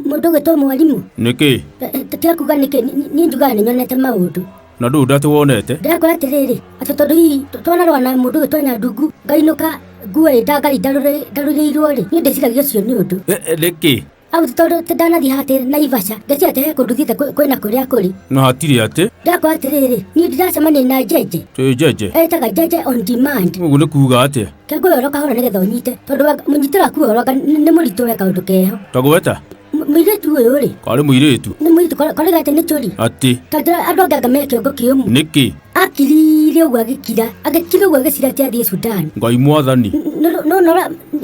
Mũndũ gwĩtwo mwarimũ. Nĩkĩ? Tatiga kuga nĩkĩ, niĩ njugaga nĩnyonete maũndũ. Na ndũũ ndatũwonete? Ndĩrakora atĩrĩrĩ, atĩ tondũ hihi twanarũa na mũndũ gwĩtwo Nyandungu, ngainũka nguo ngai ndarũrĩirwo-rĩ, niĩ ndĩciragia ũcio nĩ ũndũ. Nĩkĩ? Au tondũ ndanathiĩ hatĩ Naivasha, ngeciria atĩ he kũndũ thiĩte kwĩna kũrĩa kũrĩ. Na hatirĩ atĩ? Ndĩrakora atĩrĩrĩ, niĩ ndiracemania na Jeje. Jeje? Etaga Jeje on demand. Ũguo nĩ kuuga atĩa? Kĩngũhe ũhoro kahora nĩgetha ũnyite, tondũ mũnyitĩre waku ũhoro nĩ mũritũ weka ũndũ keho. Tagweta? Mũirĩtu ũyũ-rĩ. Karĩ mũirĩtu? Nĩ mũirĩtu, korĩga atĩ nĩ chũri. Atĩ? Tondũ andũ angĩ anga me kĩongo kĩũmũ. Nĩkĩ? Akirire ũguo agĩkira ũguo agĩcira atĩ athiĩ Sudan. Ngai mwathani. No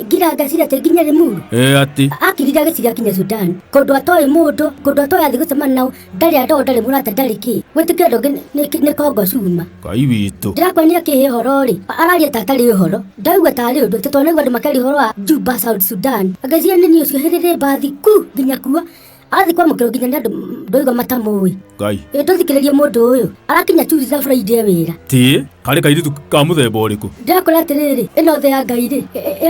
ngira ngacira atĩ nginya Limuru. Atĩ? Akirire agĩcira kinya Sudan. Kũndũ atoĩ mũndũ, kũndũ atoĩ athiĩ gũcemania nao, ndarĩ andũ, ndarĩ mũrata, ndarĩ kĩ. Gwĩtĩkĩra andũ angĩ nĩ kongo cuma. Ngai witũ. Ndĩrakwania kĩhe ũhoro-rĩ, araria ta atarĩ ũhoro. Ndaigua tarĩ ũndũ, tũtonaigua andũ makĩaria ũhoro wa Juba, South Sudan. Agĩciria nĩ ũcio hĩrĩrĩ mbathi ku nginya kuo. Athi kwamũkĩrwo nginya nĩ andũ ndoiga matamũĩ. Ngai. Tũthikĩrĩrie mũndũ ũyũ. Arakinya Tuesday na Friday wĩra. Tĩ? Karĩ kairĩtu ka mũthemba ũrĩkũ? Ndĩrakora atĩrĩrĩ, ĩno thĩ ya Ngai-rĩ,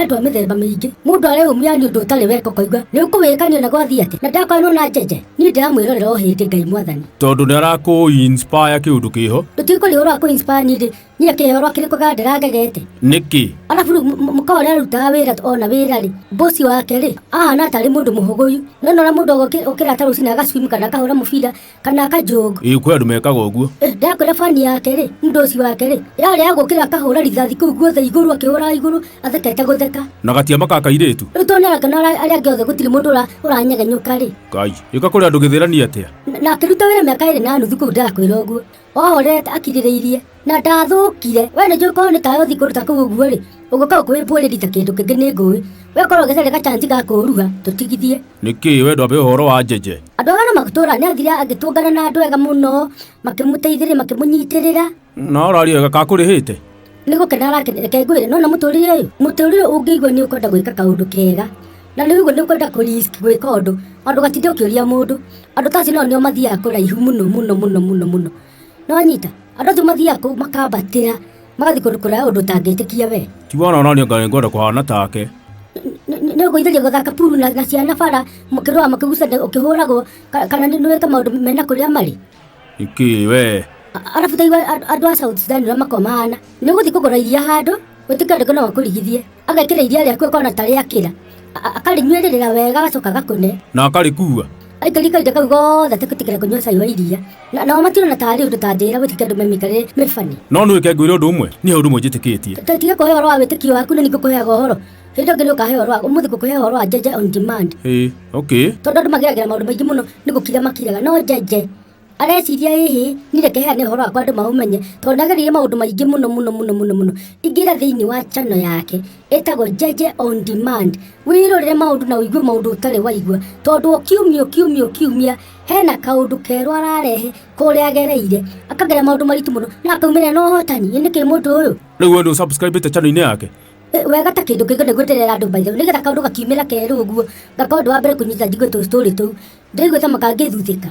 andũ a mĩthemba mĩingĩ. Mũndũ areyũmia nĩ ũndũ ũtarĩ weka ũkaigua nĩ ũkũwĩkania na gwathiĩ atĩ. Na ndakora na Jeje, niĩ ndĩramwĩrorera o hĩndĩ Ngai mwathani. Tondũ nĩarakũ-inspire kĩũndũ kĩho? Tũtikũrĩ ũhoro wa kũ-inspire niĩ-rĩ, niĩ kĩhoro kĩrĩkũ ga ndĩragegete. Nĩkĩ? Arabu rĩu mũkawa ũrĩa arutaga wĩra ona wĩra-rĩ, bosi wake-rĩ, ahana tarĩ mũndũ mũhũgũyu. Nona mũndũ ũkĩra ta rũcinĩ agacwim kana akahũra mũbira kana akajoga. Kwĩ andũ mekaga ũguo. Ndakwĩra bani yake-rĩ, mũdosi wake-rĩ, yarĩ agũkĩra akahũra rithathi kũu guothe igũrũ, akĩhũra igũrũ, athekete gũtheka. Na gatiamaka kairĩtu? Rĩu toneraga arĩa angĩ othe gũtirĩ mũndũ ũranyegenyũka-rĩ. Ngai, ĩka kũrĩ andũ gĩthĩrani atĩa? Na akĩruta wĩra mĩaka 2 na nuthu kũu ndakwĩra ũguo. Wahorete akirĩrĩirie na ndathũkire. We nĩ njũĩ korwo nĩ tayo ũthiĩ kũruta kũu ũguo-rĩ, ũgũka ũkwĩmbũrĩri ta kĩndũ kĩngĩ nĩ ngũĩ. We korwo ũgĩcaria gachanci ga kũruha, tũtigithie. Nĩkĩ we ndwambe ũhoro wa Jeje? Andũ aya no magũtũra nĩ athire agĩtũngana na andũ ega mũno, makĩmũteithĩrĩria, makĩmũnyitĩrĩra. Na ũraria wega kakũrĩhĩte? Nĩ gũkena arakenera ngwĩre, nona mũtũrĩre ũyũ, mũtũrĩre ũngĩigua nĩ ũkwenda gwĩka kaũndũ kega. Na rĩu ũguo nĩ ũkwenda kũ-risk gwĩka ũndũ, andũ gatinde ũkĩũria mũndũ. Andũ ta acio nao nĩo mathiaga kũraihu mũno. No anyita, andũ acio mathiaga kũu makambatĩra, magathiĩ kũndũ kũraya ũndũ ũtangĩtĩkia we. Ti wona onania ngai ngwenda kũhana take. Nĩ ũgũithĩria gũthaka puru na ciana bara, mũkĩrũa makĩgucania ũkĩhũragwo, kana nĩ weka maũndũ mena kũrĩa marĩ. Nĩkĩ we? Arabu taigua andũ a South Sudan ũrĩa makomahana. Nĩ ũgũthiĩ kũgũra iria handũ, gwĩtĩkĩra andũ no makũrigithie. Agekĩra iria rĩaku ũkona ta rĩakĩra. Akarĩnyuĩrĩra wega agacoka agakũne. Na akarĩkua. Aikari kahinda kau gothe ategũtĩkĩra kũnyua cai wa iria. Nao matirona tarĩ ũndũ ta ndĩra gwĩtĩkĩra andũ memikarĩre mĩbani. No nĩwĩke ngwĩre ũndũ ũmwe, niĩ ũndũ ũmwe njĩtĩkĩtie. Tiga kũhe ũhoro wa wĩtĩkio waku na nĩ ngũkũheaga ũhoro. Hĩndĩ ĩngĩ nĩ ũkahe ũhoro wa ũmũthĩ ngũkũhe ũhoro wa Jeje on demand. Okay. Tondũ andũ magĩragĩra maũndũ maingĩ mũno nĩ gũkira makiraga. No Jeje areciria hihi nĩ reke heane ũhoro wakwa andũ maũmenye, tondũ nĩagereire maũndũ maingĩ mũno. Ingĩra thĩinĩ wa channel yake ĩtagwo Jeje on demand. Wĩrorere maũndũ na ũigue maũndũ ũtarĩ waigua, tondũ kiumia hena kaũndũ kerũ ararehe kũrĩa agereire, akagera maũndũ maritũ mũno na akaumĩrĩra na ũhotani. Nĩkĩ mũndũ ũyũ? Rĩu wendo subscribe channel-inĩ yake. Wega ta kĩndũ kĩngĩ gweterera andũ baitha nĩgetha kaũndũ gakiumĩra kerũ ũguo, gakorwo ũndũ wa mbere kũnyita njiguĩtwo story tũu. Ndaigua ta makangĩthuthĩka.